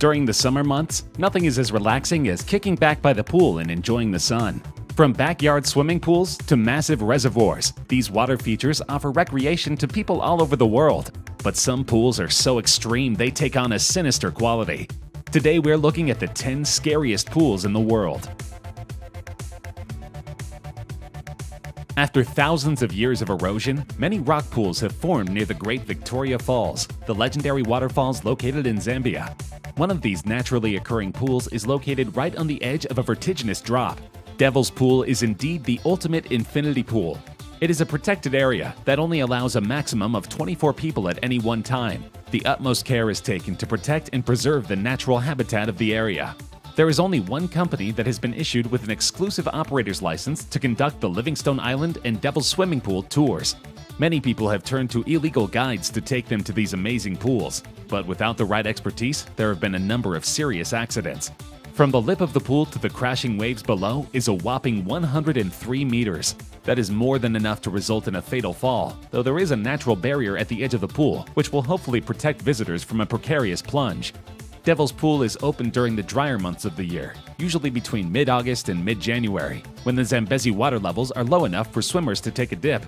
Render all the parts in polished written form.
During the summer months, nothing is as relaxing as kicking back by the pool and enjoying the sun. From backyard swimming pools to massive reservoirs, these water features offer recreation to people all over the world. But some pools are so extreme they take on a sinister quality. Today we're looking at the 10 scariest pools in the world. After thousands of years of erosion, many rock pools have formed near the Great Victoria Falls, the legendary waterfalls located in Zambia. One of these naturally occurring pools is located right on the edge of a vertiginous drop. Devil's Pool is indeed the ultimate infinity pool. It is a protected area that only allows a maximum of 24 people at any one time. The utmost care is taken to protect and preserve the natural habitat of the area. There is only one company that has been issued with an exclusive operator's license to conduct the Livingstone Island and Devil's Swimming Pool tours. Many people have turned to illegal guides to take them to these amazing pools, but without the right expertise, there have been a number of serious accidents. From the lip of the pool to the crashing waves below is a whopping 103 meters. That is more than enough to result in a fatal fall, though there is a natural barrier at the edge of the pool, which will hopefully protect visitors from a precarious plunge. Devil's Pool is open during the drier months of the year, usually between mid-August and mid-January, when the Zambezi water levels are low enough for swimmers to take a dip.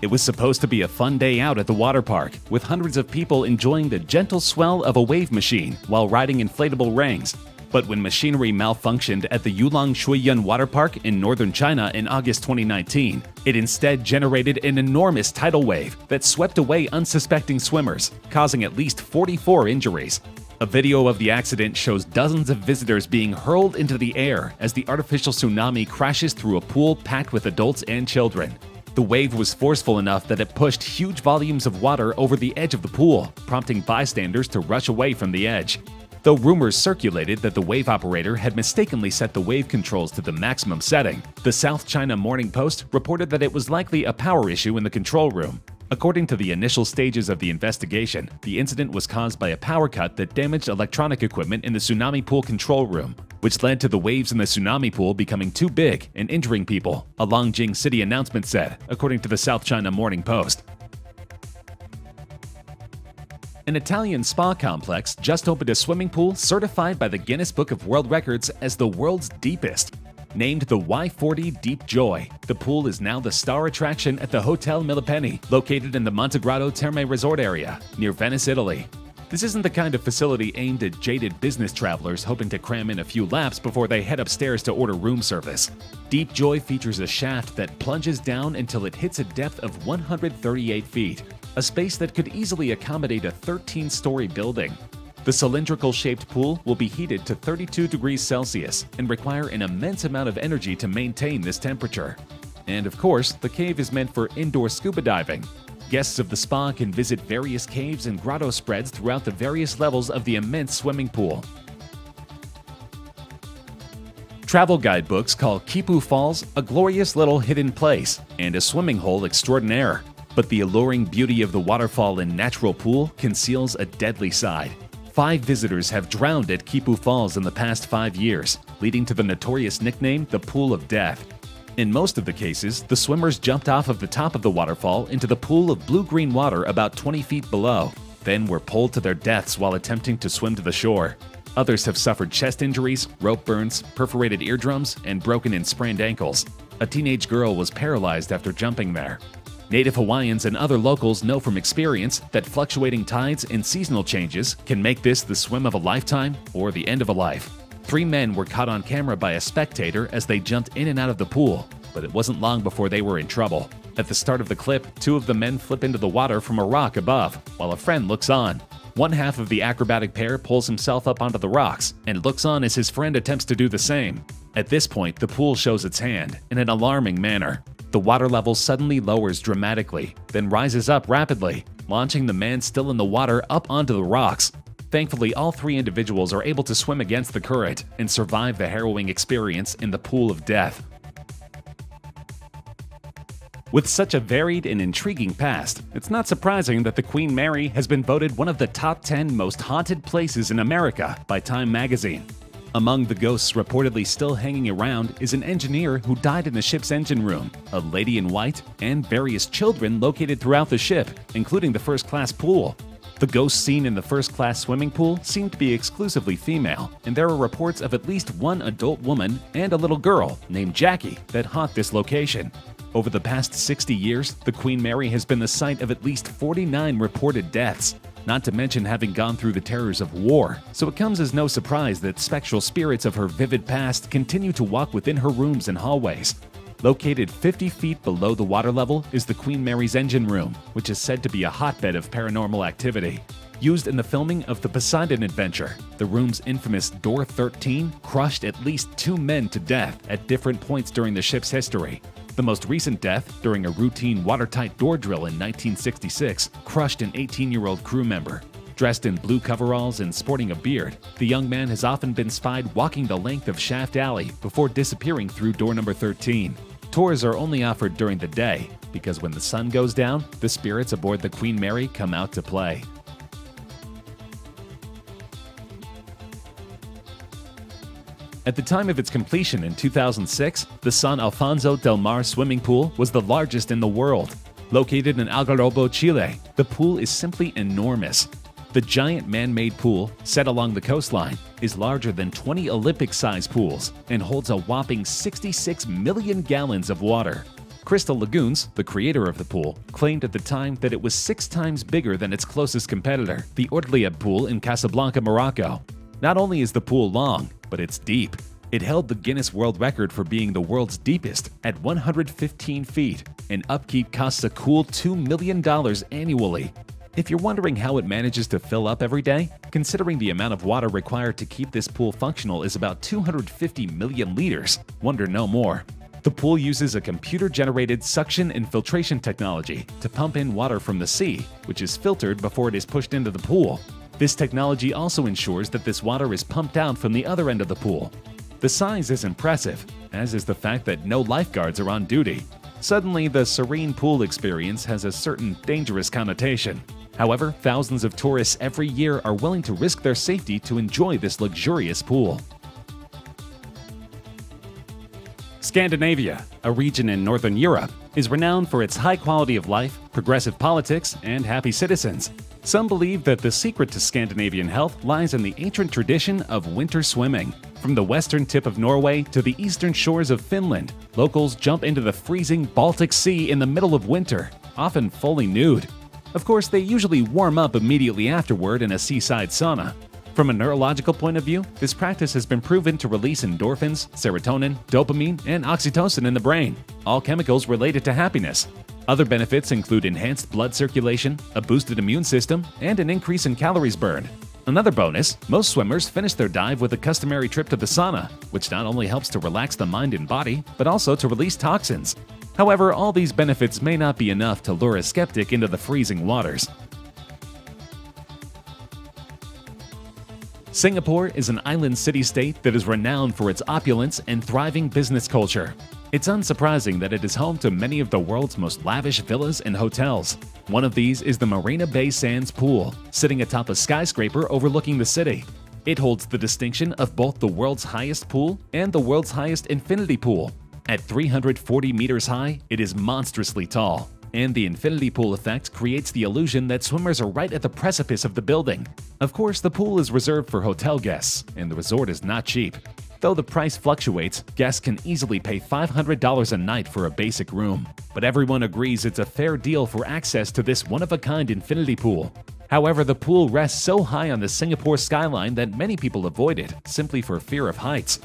It was supposed to be a fun day out at the water park, with hundreds of people enjoying the gentle swell of a wave machine while riding inflatable rings. But when machinery malfunctioned at the Yulong Shuiyuan Water Park in northern China in August 2019, it instead generated an enormous tidal wave that swept away unsuspecting swimmers, causing at least 44 injuries. A video of the accident shows dozens of visitors being hurled into the air as the artificial tsunami crashes through a pool packed with adults and children. The wave was forceful enough that it pushed huge volumes of water over the edge of the pool, prompting bystanders to rush away from the edge. Though rumors circulated that the wave operator had mistakenly set the wave controls to the maximum setting, the South China Morning Post reported that it was likely a power issue in the control room. According to the initial stages of the investigation, the incident was caused by a power cut that damaged electronic equipment in the tsunami pool control room, which led to the waves in the tsunami pool becoming too big and injuring people, a Longjing city announcement said, according to the South China Morning Post. An Italian spa complex just opened a swimming pool certified by the Guinness Book of World Records as the world's deepest. Named the Y40 Deep Joy, the pool is now the star attraction at the Hotel Milipeni, located in the Montegrotto Terme Resort area, near Venice, Italy. This isn't the kind of facility aimed at jaded business travelers hoping to cram in a few laps before they head upstairs to order room service. Deep Joy features a shaft that plunges down until it hits a depth of 138 feet, a space that could easily accommodate a 13-story building. The cylindrical-shaped pool will be heated to 32 degrees Celsius and require an immense amount of energy to maintain this temperature. And of course, the cave is meant for indoor scuba diving. Guests of the spa can visit various caves and grotto spreads throughout the various levels of the immense swimming pool. Travel guidebooks call Kipu Falls a glorious little hidden place and a swimming hole extraordinaire. But the alluring beauty of the waterfall and natural pool conceals a deadly side. 5 visitors have drowned at Kipu Falls in the past 5 years, leading to the notorious nickname the Pool of Death. In most of the cases, the swimmers jumped off of the top of the waterfall into the pool of blue-green water about 20 feet below, then were pulled to their deaths while attempting to swim to the shore. Others have suffered chest injuries, rope burns, perforated eardrums, and broken and sprained ankles. A teenage girl was paralyzed after jumping there. Native Hawaiians and other locals know from experience that fluctuating tides and seasonal changes can make this the swim of a lifetime or the end of a life. 3 men were caught on camera by a spectator as they jumped in and out of the pool, but it wasn't long before they were in trouble. At the start of the clip, 2 of the men flip into the water from a rock above, while a friend looks on. One half of the acrobatic pair pulls himself up onto the rocks and looks on as his friend attempts to do the same. At this point, the pool shows its hand in an alarming manner. The water level suddenly lowers dramatically, then rises up rapidly, launching the man still in the water up onto the rocks. Thankfully, all 3 individuals are able to swim against the current and survive the harrowing experience in the pool of death. With such a varied and intriguing past, it's not surprising that the Queen Mary has been voted one of the top 10 most haunted places in America by Time magazine. Among the ghosts reportedly still hanging around is an engineer who died in the ship's engine room, a lady in white, and various children located throughout the ship, including the first-class pool. The ghosts seen in the first-class swimming pool seem to be exclusively female, and there are reports of at least one adult woman and a little girl named Jackie that haunt this location. Over the past 60 years, the Queen Mary has been the site of at least 49 reported deaths, not to mention having gone through the terrors of war, so it comes as no surprise that spectral spirits of her vivid past continue to walk within her rooms and hallways. Located 50 feet below the water level is the Queen Mary's engine room, which is said to be a hotbed of paranormal activity. Used in the filming of the Poseidon Adventure, the room's infamous Door 13 crushed at least 2 men to death at different points during the ship's history. The most recent death, during a routine watertight door drill in 1966, crushed an 18-year-old crew member. Dressed in blue coveralls and sporting a beard, the young man has often been spied walking the length of Shaft Alley before disappearing through door number 13. Tours are only offered during the day, because when the sun goes down, the spirits aboard the Queen Mary come out to play. At the time of its completion in 2006, the San Alfonso del Mar swimming pool was the largest in the world. Located in Algarrobo, Chile, the pool is simply enormous. The giant man-made pool, set along the coastline, is larger than 20 Olympic-sized pools and holds a whopping 66 million gallons of water. Crystal Lagoons, the creator of the pool, claimed at the time that it was 6 times bigger than its closest competitor, the Ortlieb pool in Casablanca, Morocco. Not only is the pool long, but it's deep. It held the Guinness World Record for being the world's deepest at 115 feet, and upkeep costs a cool $2 million annually. If you're wondering how it manages to fill up every day, considering the amount of water required to keep this pool functional is about 250 million liters, wonder no more. The pool uses a computer-generated suction and filtration technology to pump in water from the sea, which is filtered before it is pushed into the pool. This technology also ensures that this water is pumped out from the other end of the pool. The size is impressive, as is the fact that no lifeguards are on duty. Suddenly, the serene pool experience has a certain dangerous connotation. However, thousands of tourists every year are willing to risk their safety to enjoy this luxurious pool. Scandinavia, a region in Northern Europe, is renowned for its high quality of life, progressive politics, and happy citizens. Some believe that the secret to Scandinavian health lies in the ancient tradition of winter swimming. From the western tip of Norway to the eastern shores of Finland, locals jump into the freezing Baltic Sea in the middle of winter, often fully nude. Of course, they usually warm up immediately afterward in a seaside sauna. From a neurological point of view, this practice has been proven to release endorphins, serotonin, dopamine, and oxytocin in the brain, all chemicals related to happiness. Other benefits include enhanced blood circulation, a boosted immune system, and an increase in calories burned. Another bonus, most swimmers finish their dive with a customary trip to the sauna, which not only helps to relax the mind and body, but also to release toxins. However, all these benefits may not be enough to lure a skeptic into the freezing waters. Singapore is an island city-state that is renowned for its opulence and thriving business culture. It's unsurprising that it is home to many of the world's most lavish villas and hotels. One of these is the Marina Bay Sands Pool, sitting atop a skyscraper overlooking the city. It holds the distinction of both the world's highest pool and the world's highest infinity pool. At 340 meters high, it is monstrously tall, and the infinity pool effect creates the illusion that swimmers are right at the precipice of the building. Of course, the pool is reserved for hotel guests, and the resort is not cheap. Though the price fluctuates, guests can easily pay $500 a night for a basic room. But everyone agrees it's a fair deal for access to this one-of-a-kind infinity pool. However, the pool rests so high on the Singapore skyline that many people avoid it, simply for fear of heights.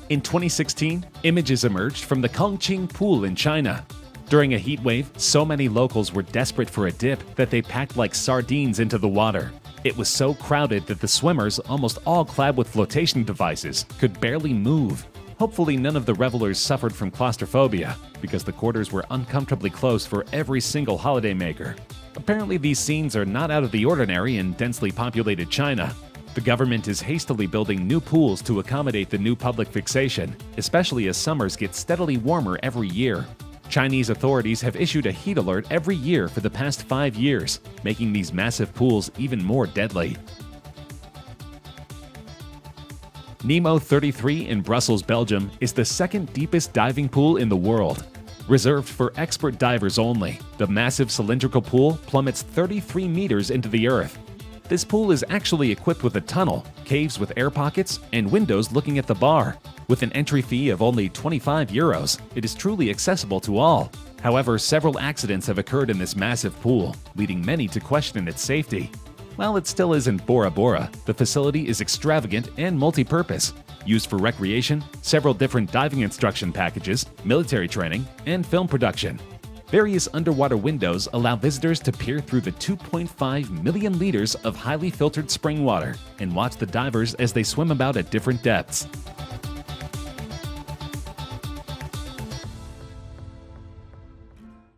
In 2016, images emerged from the Kongqing Pool in China. During a heat wave, so many locals were desperate for a dip that they packed like sardines into the water. It was so crowded that the swimmers, almost all clad with flotation devices, could barely move. Hopefully none of the revelers suffered from claustrophobia, because the quarters were uncomfortably close for every single holidaymaker. Apparently these scenes are not out of the ordinary in densely populated China. The government is hastily building new pools to accommodate the new public fixation, especially as summers get steadily warmer every year. Chinese authorities have issued a heat alert every year for the past 5 years, making these massive pools even more deadly. Nemo 33 in Brussels, Belgium is the second deepest diving pool in the world. Reserved for expert divers only, the massive cylindrical pool plummets 33 meters into the earth. This pool is actually equipped with a tunnel, caves with air pockets, and windows looking at the bar. With an entry fee of only €25, it is truly accessible to all. However, several accidents have occurred in this massive pool, leading many to question its safety. While it still isn't Bora Bora, the facility is extravagant and multi-purpose, used for recreation, several different diving instruction packages, military training, and film production. Various underwater windows allow visitors to peer through the 2.5 million liters of highly filtered spring water and watch the divers as they swim about at different depths.